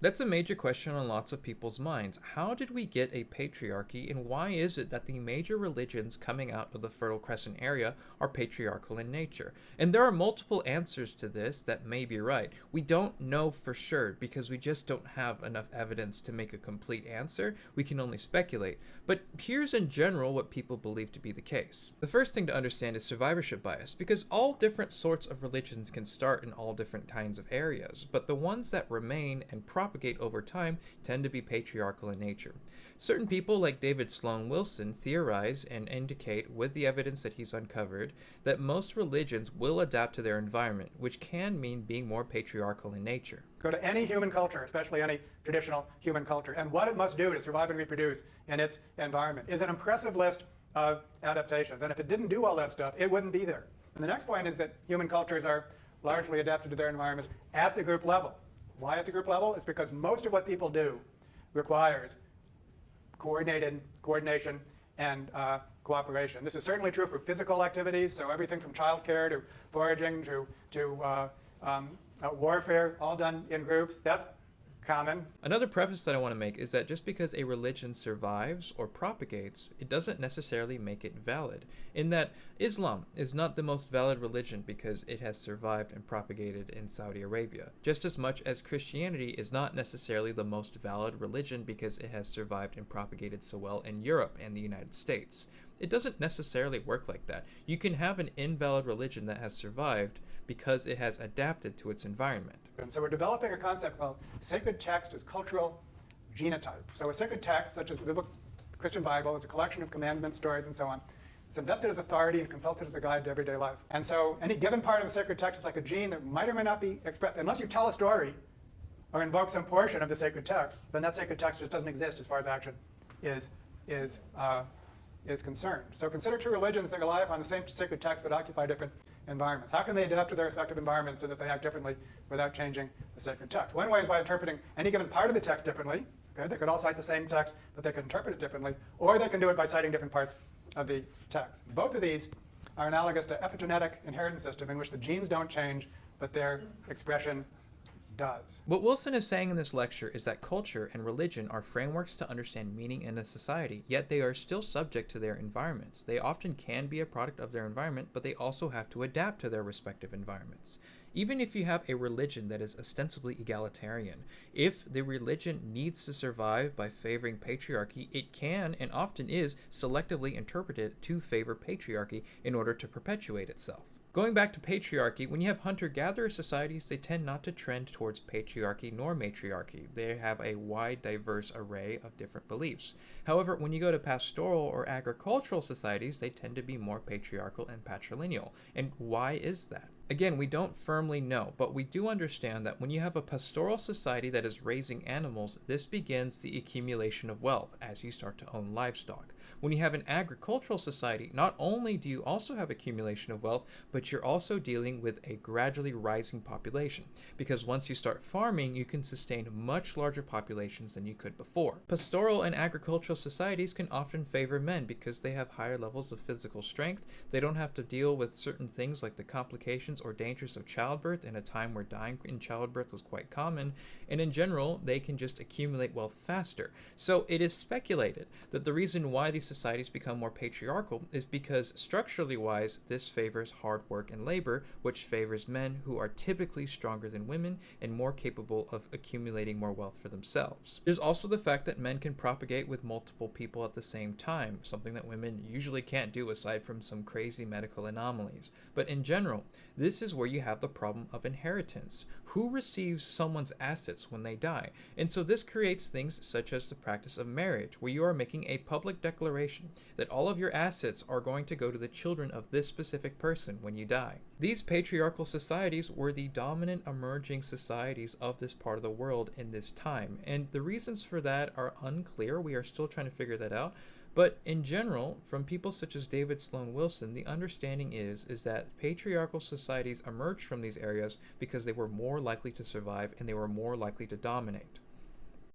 That's a major question on lots of people's minds. How did we get a patriarchy, and why is it that the major religions coming out of the Fertile Crescent area are patriarchal in nature? And there are multiple answers to this that may be right. We don't know for sure because we just don't have enough evidence to make a complete answer. We can only speculate. But here's in general what people believe to be the case. The first thing to understand is survivorship bias, because all different sorts of religions can start in all different kinds of areas, but the ones that remain and propagate over time tend to be patriarchal in nature. Certain people, like David Sloan Wilson, theorize and indicate, with the evidence that he's uncovered, that most religions will adapt to their environment, which can mean being more patriarchal in nature. Go to any human culture, especially any traditional human culture, and what it must do to survive and reproduce in its environment is an impressive list of adaptations. And if it didn't do all that stuff, it wouldn't be there. And the next point is that human cultures are largely adapted to their environments at the group level. Why at the group level? It's because most of what people do requires coordination and cooperation. This is certainly true for physical activities, so everything from childcare to foraging to warfare, all done in groups. That's common. Another preface that I want to make is that just because a religion survives or propagates, it doesn't necessarily make it valid. In that Islam is not the most valid religion because it has survived and propagated in Saudi Arabia, just as much as Christianity is not necessarily the most valid religion because it has survived and propagated so well in Europe and the United States. It doesn't necessarily work like that. You can have an invalid religion that has survived because it has adapted to its environment. And so we're developing a concept called sacred text as cultural genotype. So a sacred text, such as the Christian Bible, is a collection of commandments, stories, and so on. It's invested as authority and consulted as a guide to everyday life. And so any given part of a sacred text is like a gene that might or may not be expressed. Unless you tell a story or invoke some portion of the sacred text, then that sacred text just doesn't exist as far as action is concerned. So consider two religions that rely upon the same sacred text but occupy different environments. How can they adapt to their respective environments so that they act differently without changing the sacred text? One way is by interpreting any given part of the text differently. Okay? They could all cite the same text, but they could interpret it differently, or they can do it by citing different parts of the text. Both of these are analogous to epigenetic inheritance system, in which the genes don't change, but their expression does. What Wilson is saying in this lecture is that culture and religion are frameworks to understand meaning in a society, yet they are still subject to their environments. They often can be a product of their environment, but they also have to adapt to their respective environments. Even if you have a religion that is ostensibly egalitarian, if the religion needs to survive by favoring patriarchy, it can and often is selectively interpreted to favor patriarchy in order to perpetuate itself. Going back to patriarchy, when you have hunter-gatherer societies, they tend not to trend towards patriarchy nor matriarchy. They have a wide, diverse array of different beliefs. However, when you go to pastoral or agricultural societies, they tend to be more patriarchal and patrilineal. And why is that? Again, we don't firmly know, but we do understand that when you have a pastoral society that is raising animals, this begins the accumulation of wealth as you start to own livestock. When you have an agricultural society, not only do you also have accumulation of wealth, but you're also dealing with a gradually rising population, because once you start farming, you can sustain much larger populations than you could before. Pastoral and agricultural societies can often favor men because they have higher levels of physical strength. They don't have to deal with certain things like the complications or dangers of childbirth in a time where dying in childbirth was quite common, and in general, they can just accumulate wealth faster. So it is speculated that the reason why these societies become more patriarchal is because structurally wise, this favors hard work and labor, which favors men who are typically stronger than women and more capable of accumulating more wealth for themselves. There's also the fact that men can propagate with multiple people at the same time, something that women usually can't do aside from some crazy medical anomalies. But in general, this is where you have the problem of inheritance. Who receives someone's assets when they die? And so this creates things such as the practice of marriage, where you are making a public declaration that all of your assets are going to go to the children of this specific person when you die. These patriarchal societies were the dominant emerging societies of this part of the world in this time, and the reasons for that are unclear. We are still trying to figure that out. But in general, from people such as David Sloan Wilson, the understanding is that patriarchal societies emerged from these areas because they were more likely to survive and they were more likely to dominate.